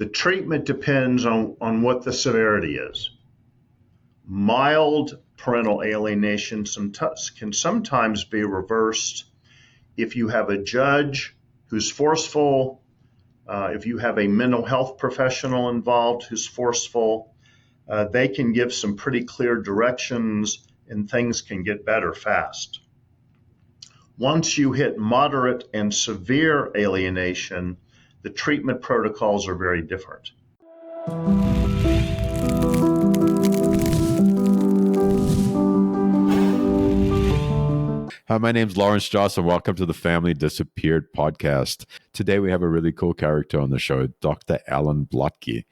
The treatment depends on what the severity is. Mild parental alienation can sometimes be reversed if you have a judge who's forceful, if you have a mental health professional involved who's forceful. They can give some pretty clear directions and things can get better fast. Once you hit moderate and severe alienation, the treatment protocols are very different. Hi, my name's Lawrence Joss, and welcome to the Family Disappeared podcast. Today we have a really cool character on the show, Dr. Alan Blotcky,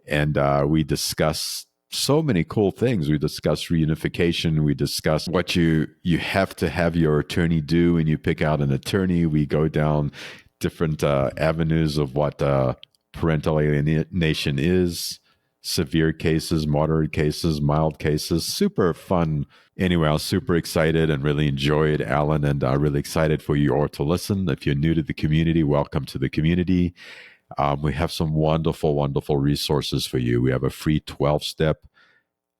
and we discuss so many cool things. We discuss reunification. We discuss what you have to have your attorney do when you pick out an attorney. We go down different avenues of what parental alienation is, severe cases, moderate cases, mild cases. Super fun. Anyway, I was super excited and really enjoyed Alan, and really excited for you all to listen. If you're new to the community, welcome to the community. We have some wonderful, wonderful resources for you. We have a free 12-step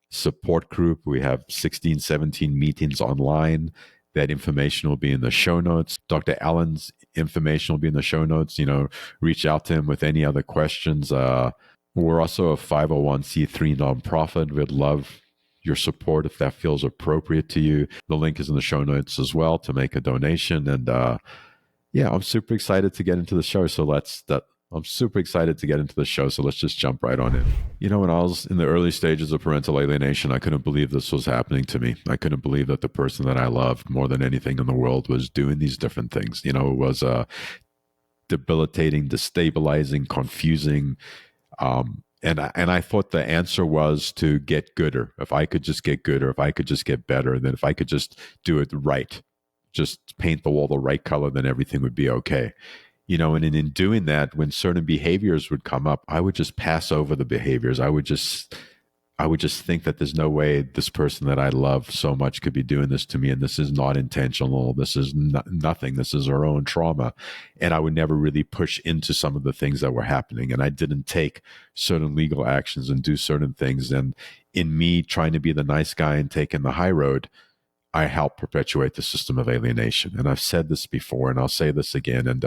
support group. We have 16, 17 meetings online. That information will be in the show notes. Dr. Allen's information will be in the show notes. Reach out to him with any other questions. We're also a 501c3 nonprofit. We'd love your support if that feels appropriate to you. The link is in the show notes as well to make a donation. And I'm super excited to get into the show. So let's just jump right on in. When I was in the early stages of parental alienation, I couldn't believe this was happening to me. I couldn't believe that the person that I loved more than anything in the world was doing these different things. It was debilitating, destabilizing, confusing. And I thought the answer was to get gooder. If I could just get gooder, if I could just get better, then if I could just do it right, just paint the wall the right color, then everything would be okay. And in doing that, when certain behaviors would come up, I would just pass over the behaviors. I would just think that there's no way this person that I love so much could be doing this to me, and this is not intentional. This is nothing. This is her own trauma. And I would never really push into some of the things that were happening. And I didn't take certain legal actions and do certain things. And in me trying to be the nice guy and taking the high road, I help perpetuate the system of alienation. And I've said this before, and I'll say this again. And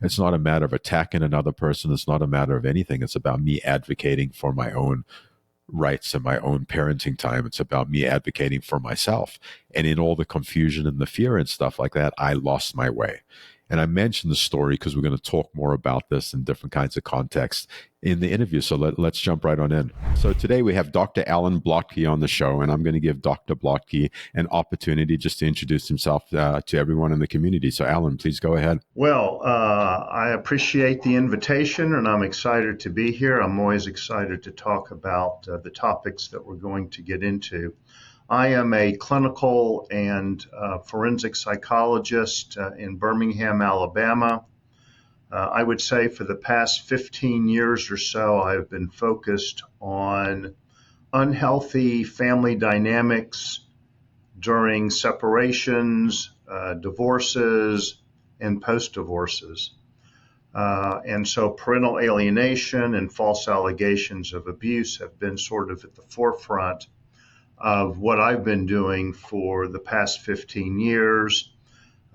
it's not a matter of attacking another person. It's not a matter of anything. It's about me advocating for my own rights and my own parenting time. It's about me advocating for myself. And in all the confusion and the fear and stuff like that, I lost my way. And I mentioned the story because we're going to talk more about this in different kinds of contexts in the interview. So let's jump right on in. So today we have Dr. Alan Blotcky on the show, and I'm going to give Dr. Blotcky an opportunity just to introduce himself to everyone in the community. So Alan, please go ahead. Well, I appreciate the invitation, and I'm excited to be here. I'm always excited to talk about the topics that we're going to get into. I am a clinical and forensic psychologist in Birmingham, Alabama. I would say for the past 15 years or so, I've been focused on unhealthy family dynamics during separations, divorces, and post-divorces. And so parental alienation and false allegations of abuse have been sort of at the forefront of what I've been doing for the past 15 years.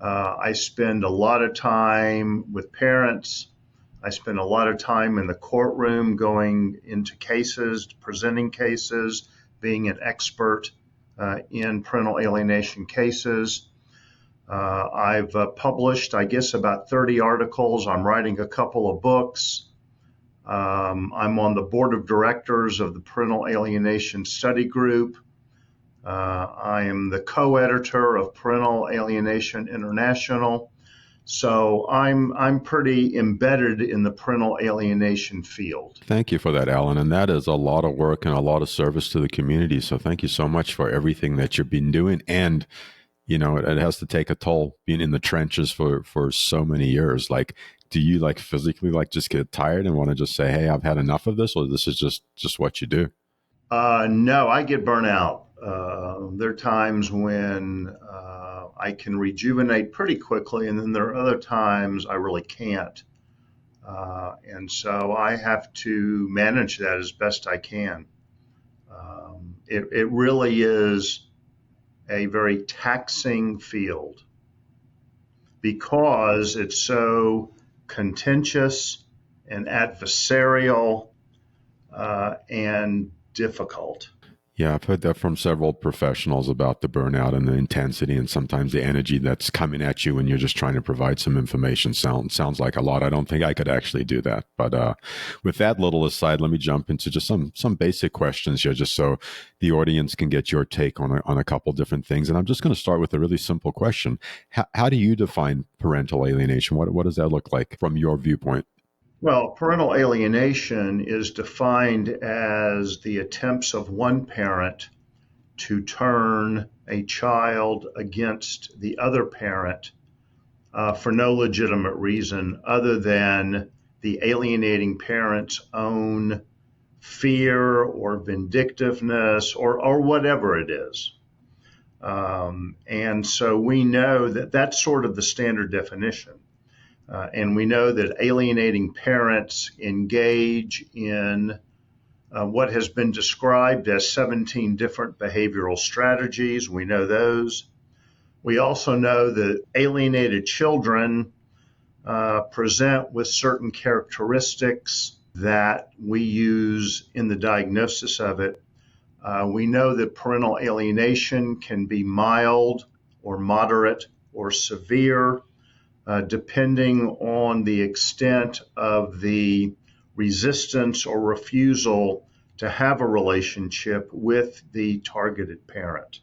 I spend a lot of time with parents. I spend a lot of time in the courtroom going into cases, presenting cases, being an expert in parental alienation cases. I've published, I guess, about 30 articles. I'm writing a couple of books. I'm on the board of directors of the Parental Alienation Study Group. I am the co-editor of Parental Alienation International. So I'm pretty embedded in the parental alienation field. Thank you for that, Alan. And that is a lot of work and a lot of service to the community. So thank you so much for everything that you've been doing. And, it has to take a toll being in the trenches for so many years. Like, do you physically just get tired and want to just say, hey, I've had enough of this, or this is just what you do? No, I get burnt out. There are times when I can rejuvenate pretty quickly, and then there are other times I really can't. And so I have to manage that as best I can. It really is a very taxing field because it's so contentious and adversarial and difficult. Yeah, I've heard that from several professionals about the burnout and the intensity and sometimes the energy that's coming at you when you're just trying to provide some information. Sounds like a lot. I don't think I could actually do that. But with that little aside, let me jump into just some basic questions here, just so the audience can get your take on a couple different things. And I'm just going to start with a really simple question. How do you define parental alienation? What does that look like from your viewpoint? Well, parental alienation is defined as the attempts of one parent to turn a child against the other parent for no legitimate reason other than the alienating parent's own fear or vindictiveness or whatever it is. And so we know that that's sort of the standard definition. And we know that alienating parents engage in what has been described as 17 different behavioral strategies. We know those. We also know that alienated children present with certain characteristics that we use in the diagnosis of it. We know that parental alienation can be mild or moderate or severe, depending on the extent of the resistance or refusal to have a relationship with the targeted parent.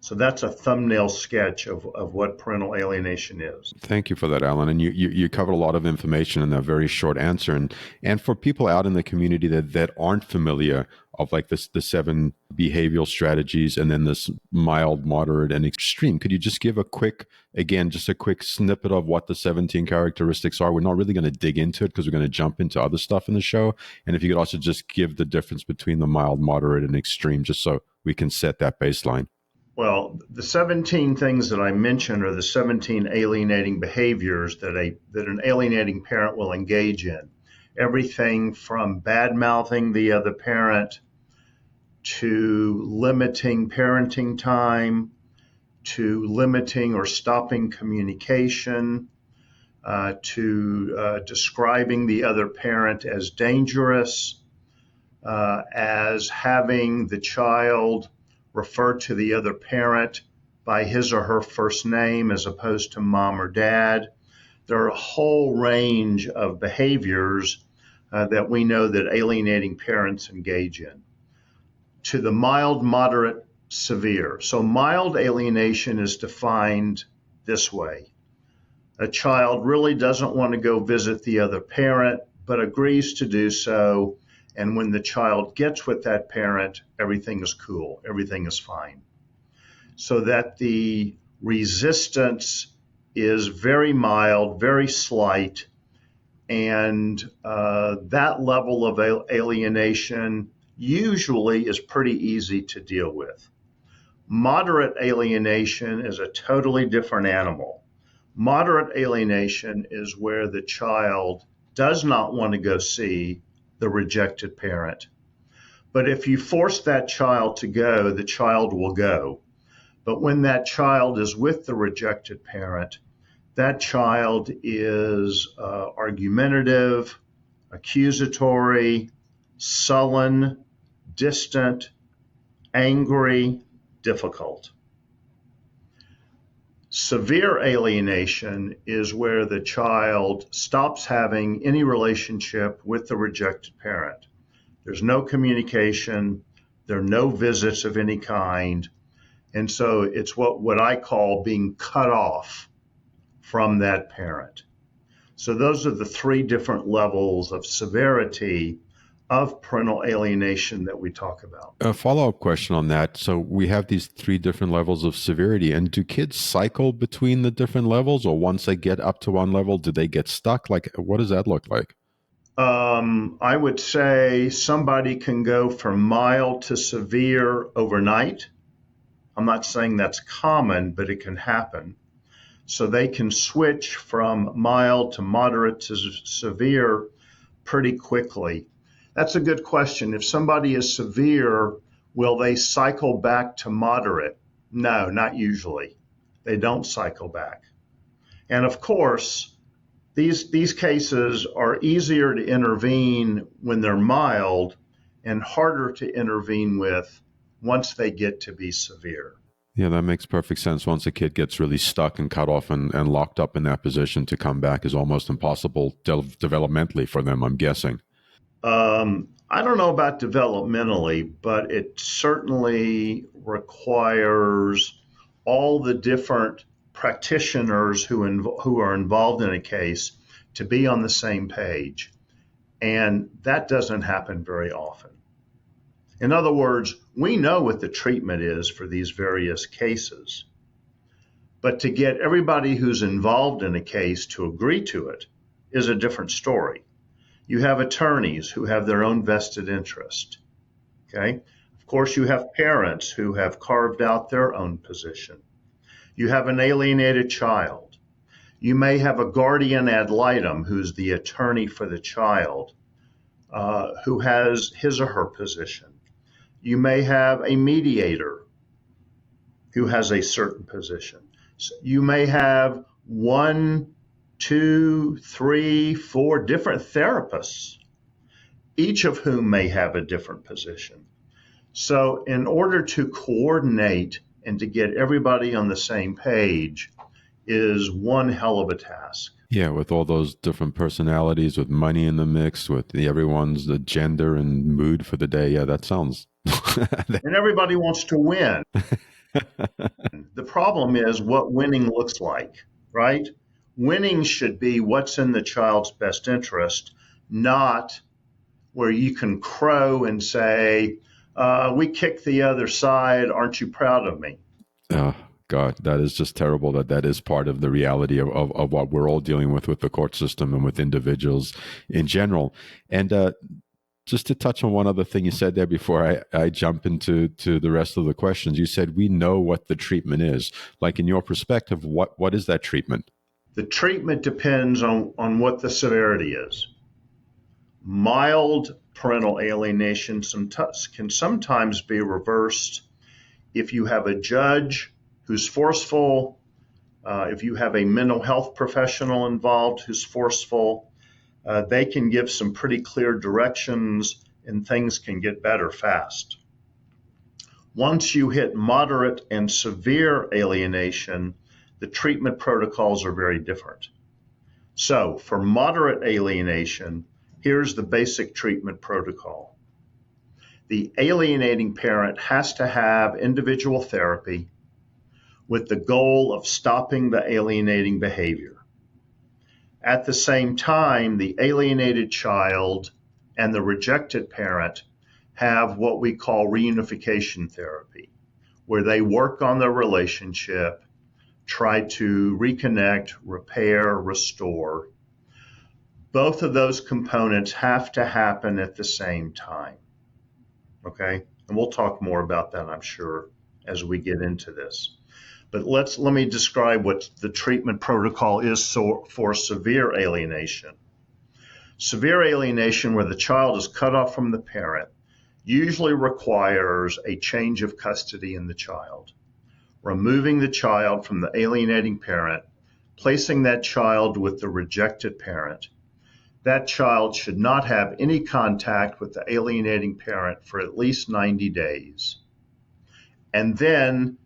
So that's a thumbnail sketch of what parental alienation is. Thank you for that, Alan. And you covered a lot of information in a very short answer. And for people out in the community that aren't familiar of like the seven behavioral strategies and then this mild, moderate, and extreme, could you just give a quick snippet of what the 17 characteristics are? We're not really going to dig into it because we're going to jump into other stuff in the show. And if you could also just give the difference between the mild, moderate, and extreme, just so we can set that baseline. Well, the 17 things that I mentioned are the 17 alienating behaviors that an alienating parent will engage in. Everything from bad-mouthing the other parent to limiting parenting time, to limiting or stopping communication, to describing the other parent as dangerous, as having the child refer to the other parent by his or her first name as opposed to mom or dad. There are a whole range of behaviors that we know that alienating parents engage in. To the mild, moderate, severe. So mild alienation is defined this way. A child really doesn't want to go visit the other parent, but agrees to do so. And when the child gets with that parent, everything is cool, everything is fine. So that the resistance is very mild, very slight, and that level of alienation usually is pretty easy to deal with. Moderate alienation is a totally different animal. Moderate alienation is where the child does not want to go see the rejected parent. But if you force that child to go, the child will go. But when that child is with the rejected parent, that child is argumentative, accusatory, sullen, distant, angry, difficult. Severe alienation is where the child stops having any relationship with the rejected parent. There's no communication, there are no visits of any kind, and so it's what I call being cut off from that parent. So those are the three different levels of severity of parental alienation that we talk about. A follow-up question on that. So we have these three different levels of severity, and do kids cycle between the different levels, or once they get up to one level, do they get stuck? Like, what does that look like? I would say somebody can go from mild to severe overnight. I'm not saying that's common, but it can happen. So they can switch from mild to moderate to severe pretty quickly. That's a good question. If somebody is severe, will they cycle back to moderate? No, not usually. They don't cycle back. And of course, these cases are easier to intervene when they're mild and harder to intervene with once they get to be severe. Yeah, that makes perfect sense. Once a kid gets really stuck and cut off and locked up in that position, to come back is almost impossible developmentally for them, I'm guessing. I don't know about developmentally, but it certainly requires all the different practitioners who are involved in a case to be on the same page. And that doesn't happen very often. In other words, we know what the treatment is for these various cases, but to get everybody who's involved in a case to agree to it is a different story. You have attorneys who have their own vested interest. Okay. Of course, you have parents who have carved out their own position. You have an alienated child. You may have a guardian ad litem who's the attorney for the child, who has his or her position. You may have a mediator who has a certain position. So you may have 1, 2, 3, 4 different therapists, each of whom may have a different position. So in order to coordinate and to get everybody on the same page is one hell of a task. Yeah, with all those different personalities, with money in the mix, with everyone's gender and mood for the day. Yeah, that sounds. And everybody wants to win. The problem is what winning looks like, right? Winning should be what's in the child's best interest, not where you can crow and say, we kicked the other side. Aren't you proud of me? Oh, God, that is just terrible that is part of the reality of what we're all dealing with the court system and with individuals in general. And just to touch on one other thing you said there before I jump into the rest of the questions, you said we know what the treatment is. Like, in your perspective, what is that treatment? The treatment depends on what the severity is. Mild parental alienation can sometimes be reversed if you have a judge who's forceful, if you have a mental health professional involved who's forceful. They can give some pretty clear directions and things can get better fast. Once you hit moderate and severe alienation, the treatment protocols are very different. So for moderate alienation, here's the basic treatment protocol. The alienating parent has to have individual therapy with the goal of stopping the alienating behavior. At the same time, the alienated child and the rejected parent have what we call reunification therapy, where they work on their relationship, try to reconnect, repair, restore. Both of those components have to happen at the same time. Okay? And we'll talk more about that, I'm sure, as we get into this. But let me describe what the treatment protocol is for severe alienation. Severe alienation, where the child is cut off from the parent, usually requires a change of custody in the child, removing the child from the alienating parent, placing that child with the rejected parent. That child should not have any contact with the alienating parent for at least 90 days. And then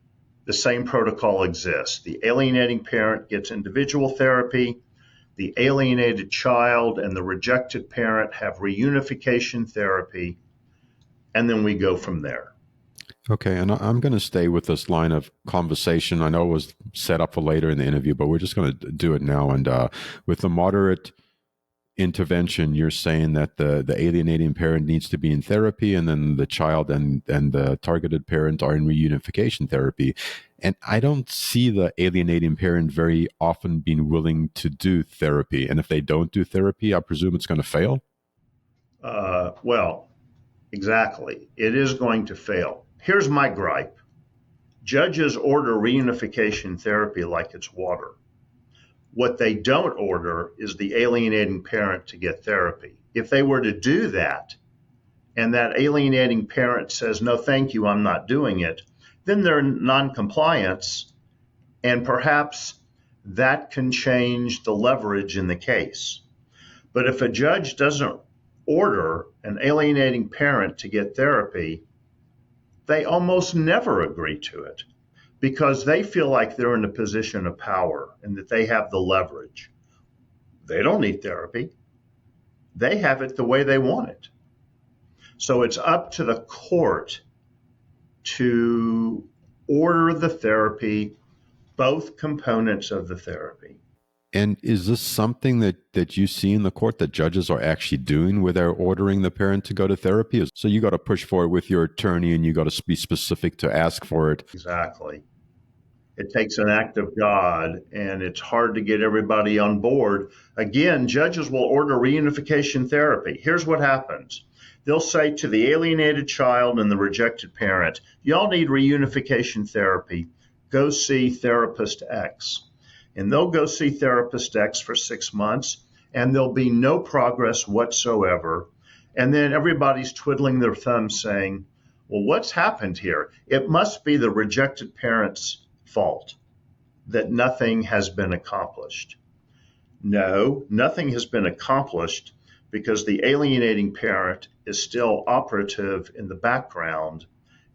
the same protocol exists. The alienating parent gets individual therapy. The alienated child and the rejected parent have reunification therapy. And then we go from there. Okay, and I'm going to stay with this line of conversation. I know it was set up for later in the interview, but we're just going to do it now. And with the moderate intervention, you're saying that the alienating parent needs to be in therapy, and then the child and the targeted parent are in reunification therapy. And I don't see the alienating parent very often being willing to do therapy. And if they don't do therapy, I presume it's going to fail? Well, exactly. It is going to fail. Here's my gripe. Judges order reunification therapy like it's water. What they don't order is the alienating parent to get therapy. If they were to do that, and that alienating parent says, no, thank you, I'm not doing it, then they're non-compliance, and perhaps that can change the leverage in the case. But if a judge doesn't order an alienating parent to get therapy, they almost never agree to it because they feel like they're in a position of power and that they have the leverage. They don't need therapy. They have it the way they want it. So it's up to the court to order the therapy, both components of the therapy. And is this something that you see in the court that judges are actually doing where they're ordering the parent to go to therapy? So you got to push for it with your attorney and you got to be specific to ask for it. Exactly. It takes an act of God, and it's hard to get everybody on board. Again, judges will order reunification therapy. Here's what happens. They'll say to the alienated child and the rejected parent, y'all need reunification therapy. Go see therapist X. And they'll go see therapist X for 6 months, and there'll be no progress whatsoever. And then everybody's twiddling their thumbs saying, well, what's happened here? It must be the rejected parent's fault that nothing has been accomplished. No, nothing has been accomplished because the alienating parent is still operative in the background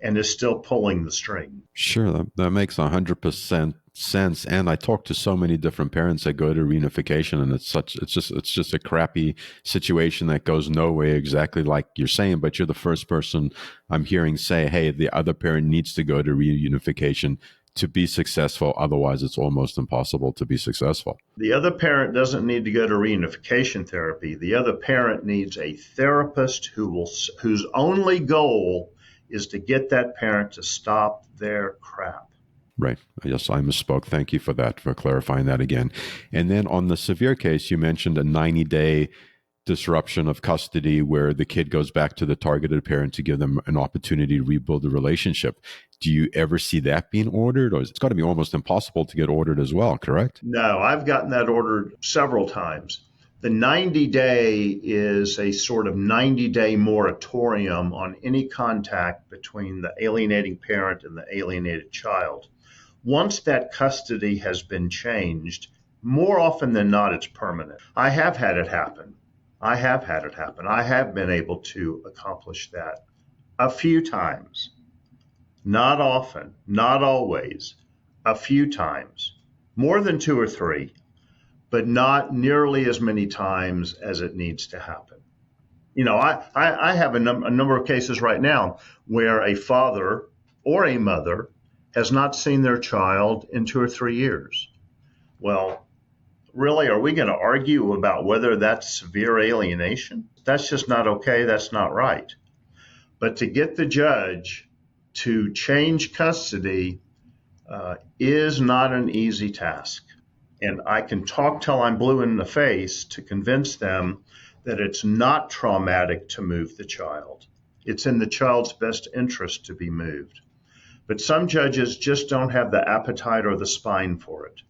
and is still pulling the string. Sure, that makes 100% sense. And I talk to so many different parents that go to reunification, and it's just a crappy situation that goes nowhere, exactly like you're saying. But you're the first person I'm hearing say, "Hey, the other parent needs to go to reunification to be successful. Otherwise, it's almost impossible to be successful." The other parent doesn't need to go to reunification therapy. The other parent needs a therapist whose only goal is to get that parent to stop their crap. Right. Yes, I misspoke. Thank you for that, for clarifying that again. And then on the severe case, you mentioned a 90-day disruption of custody where the kid goes back to the targeted parent to give them an opportunity to rebuild the relationship. Do you ever see that being ordered? Or it's got to be almost impossible to get ordered as well, correct? No, I've gotten that ordered several times. The 90-day is a sort of 90-day moratorium on any contact between the alienating parent and the alienated child. Once that custody has been changed, more often than not, it's permanent. I have had it happen. I have been able to accomplish that a few times. Not often, not always, a few times. More than 2 or 3. But not nearly as many times as it needs to happen. You know, I have a number of cases right now where a father or a mother has not seen their child in 2 or 3 years. Well, really, are we going to argue about whether that's severe alienation? That's just not okay. That's not right. But to get the judge to change custody is not an easy task. And I can talk till I'm blue in the face to convince them that it's not traumatic to move the child. It's in the child's best interest to be moved. But some judges just don't have the appetite or the spine for it.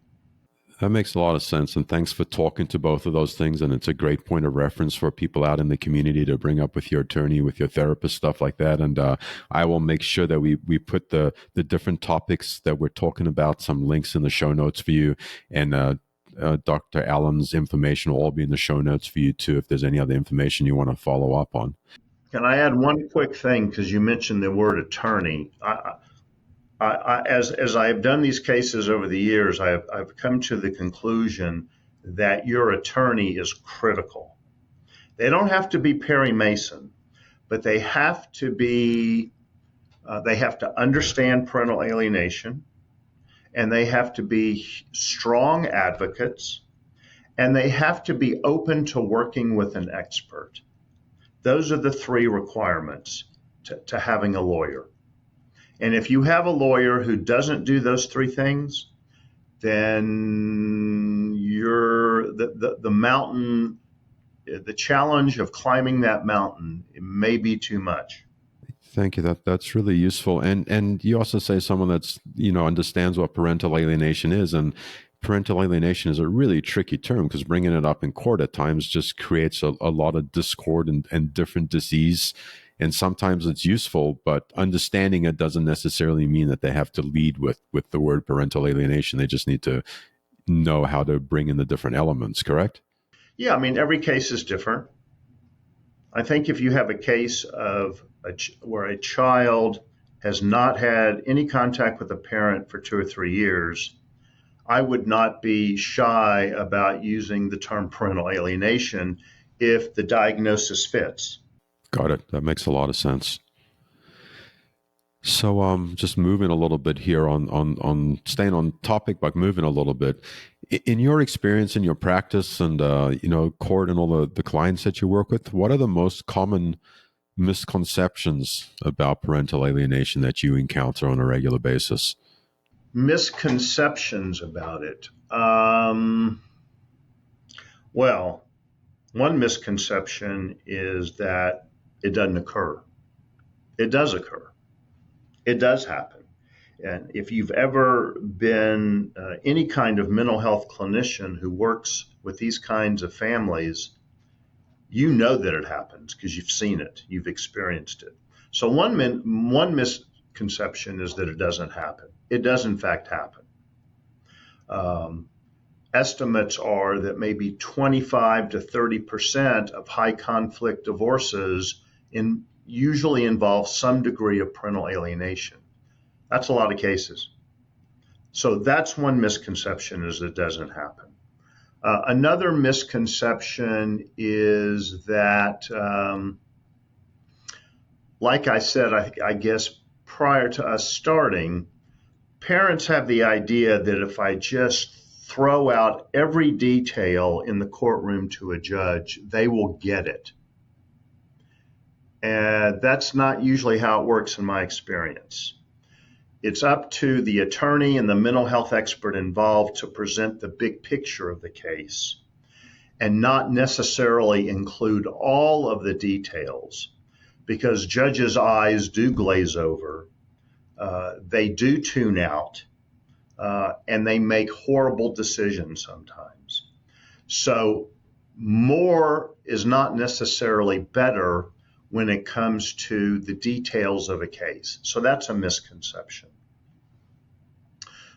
That makes a lot of sense. And thanks for talking to both of those things. And it's a great point of reference for people out in the community to bring up with your attorney, with your therapist, stuff like that. And I will make sure that we put the different topics that we're talking about, some links in the show notes for you. And Dr. Allen's information will all be in the show notes for you too, if there's any other information you want to follow up on. Can I add one quick thing? Because you mentioned the word attorney. As I have done these cases over the years, I've come to the conclusion that your attorney is critical. They don't have to be Perry Mason, but they have to understand parental alienation, and they have to be strong advocates, and they have to be open to working with an expert. Those are the 3 requirements to having a lawyer. And if you have a lawyer who doesn't do those 3 things, then the mountain, the challenge of climbing that mountain, it may be too much. Thank you. That's really useful. And you also say someone that's, understands what parental alienation is. And parental alienation is a really tricky term because bringing it up in court at times just creates a lot of discord and different disease. And sometimes it's useful, but understanding it doesn't necessarily mean that they have to lead with the word parental alienation. They just need to know how to bring in the different elements, correct? Yeah, I mean, every case is different. I think if you have a case of where a child has not had any contact with a parent for 2 or 3 years, I would not be shy about using the term parental alienation if the diagnosis fits. Got it. That makes a lot of sense. So, just moving a little bit here on staying on topic, but moving a little bit. In your experience, in your practice, and court and all the clients that you work with, what are the most common misconceptions about parental alienation that you encounter on a regular basis? Misconceptions about it. Well, one misconception is that it doesn't occur. It does occur. It does happen. And if you've ever been any kind of mental health clinician who works with these kinds of families, you know that it happens because you've seen it, you've experienced it. So one misconception is that it doesn't happen. It does in fact happen. Estimates are that maybe 25 to 30% of high conflict divorces usually involve some degree of parental alienation. That's a lot of cases. So that's one misconception, is it doesn't happen. Another misconception is that, like I said, I guess prior to us starting, parents have the idea that if I just throw out every detail in the courtroom to a judge, they will get it. And that's not usually how it works in my experience. It's up to the attorney and the mental health expert involved to present the big picture of the case and not necessarily include all of the details, because judges' eyes do glaze over, they do tune out, and they make horrible decisions sometimes. So more is not necessarily better when it comes to the details of a case. So that's a misconception.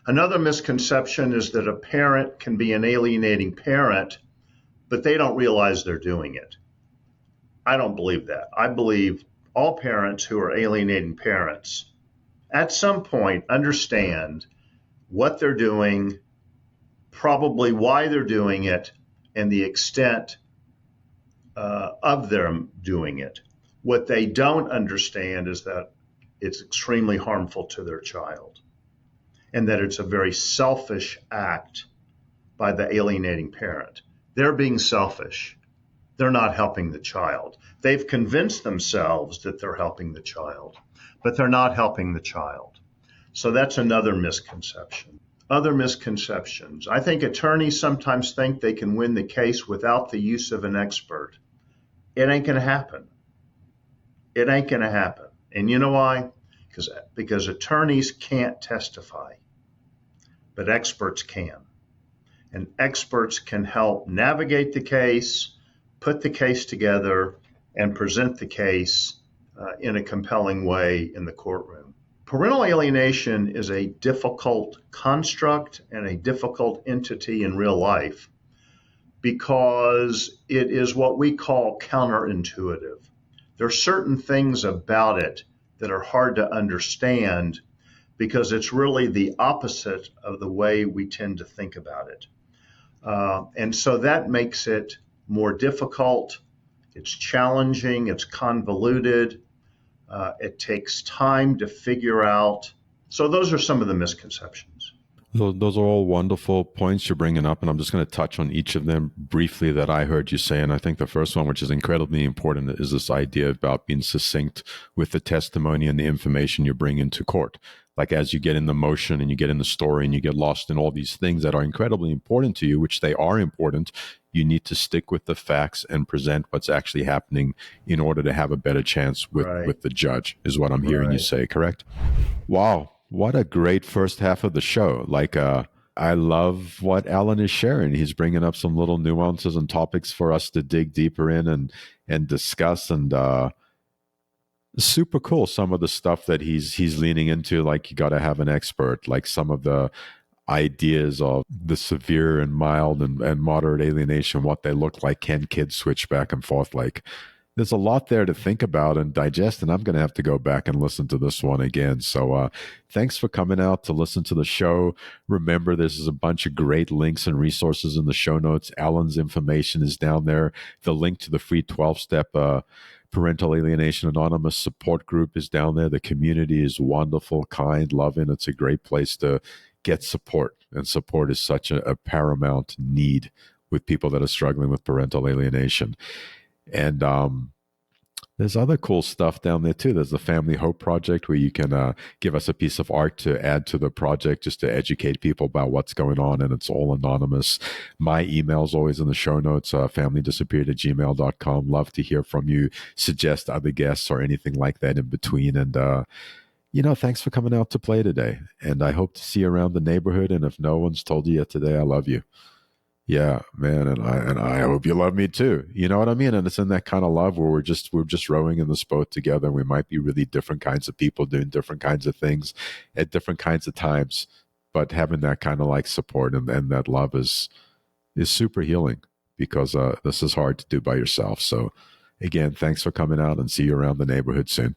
Another misconception is that a parent can be an alienating parent, but they don't realize they're doing it. I don't believe that. I believe all parents who are alienating parents at some point understand what they're doing, probably why they're doing it, and the extent of them doing it. What they don't understand is that it's extremely harmful to their child and that it's a very selfish act by the alienating parent. They're being selfish. They're not helping the child. They've convinced themselves that they're helping the child, but they're not helping the child. So that's another misconception. Other misconceptions. I think attorneys sometimes think they can win the case without the use of an expert. It ain't going to happen. It ain't going to happen. And you know why? Because attorneys can't testify, but experts can. And experts can help navigate the case, put the case together, and present the case in a compelling way in the courtroom. Parental alienation is a difficult construct and a difficult entity in real life because it is what we call counterintuitive. There are certain things about it that are hard to understand because it's really the opposite of the way we tend to think about it. And so that makes it more difficult. It's challenging, it's convoluted, it takes time to figure out. So those are some of the misconceptions. Those are all wonderful points you're bringing up, and I'm just going to touch on each of them briefly that I heard you say. And I think the first one, which is incredibly important, is this idea about being succinct with the testimony and the information you bring into court. Like as you get in the motion and you get in the story and you get lost in all these things that are incredibly important to you, which they are important, you need to stick with the facts and present what's actually happening in order to have a better chance with the judge, is what I'm hearing you say, correct? Wow. What a great first half of the show. Like, I love what Alan is sharing. He's bringing up some little nuances and topics for us to dig deeper in and discuss. And super cool. Some of the stuff that he's leaning into, like you got to have an expert, like some of the ideas of the severe and mild and moderate alienation, what they look like. Can kids switch back and forth? Like, there's a lot there to think about and digest, and I'm going to have to go back and listen to this one again. So thanks for coming out to listen to the show. Remember, there's a bunch of great links and resources in the show notes. Alan's information is down there. The link to the free 12-step Parental Alienation Anonymous support group is down there. The community is wonderful, kind, loving. It's a great place to get support, and support is such a paramount need with people that are struggling with parental alienation. And there's other cool stuff down there too. There's the Family Hope Project, where you can give us a piece of art to add to the project, just to educate people about what's going on, and it's all anonymous. My email's always in the show notes, familydisappeared@gmail.com. Love to hear from you, suggest other guests or anything like that in between. And thanks for coming out to play today. And I hope to see you around the neighborhood. And if no one's told you yet today, I love you. Yeah, man, and I hope you love me too. You know what I mean? And it's in that kind of love where we're just rowing in this boat together. We might be really different kinds of people doing different kinds of things at different kinds of times, but having that kind of like support and that love is super healing, because this is hard to do by yourself. So again, thanks for coming out, and see you around the neighborhood soon.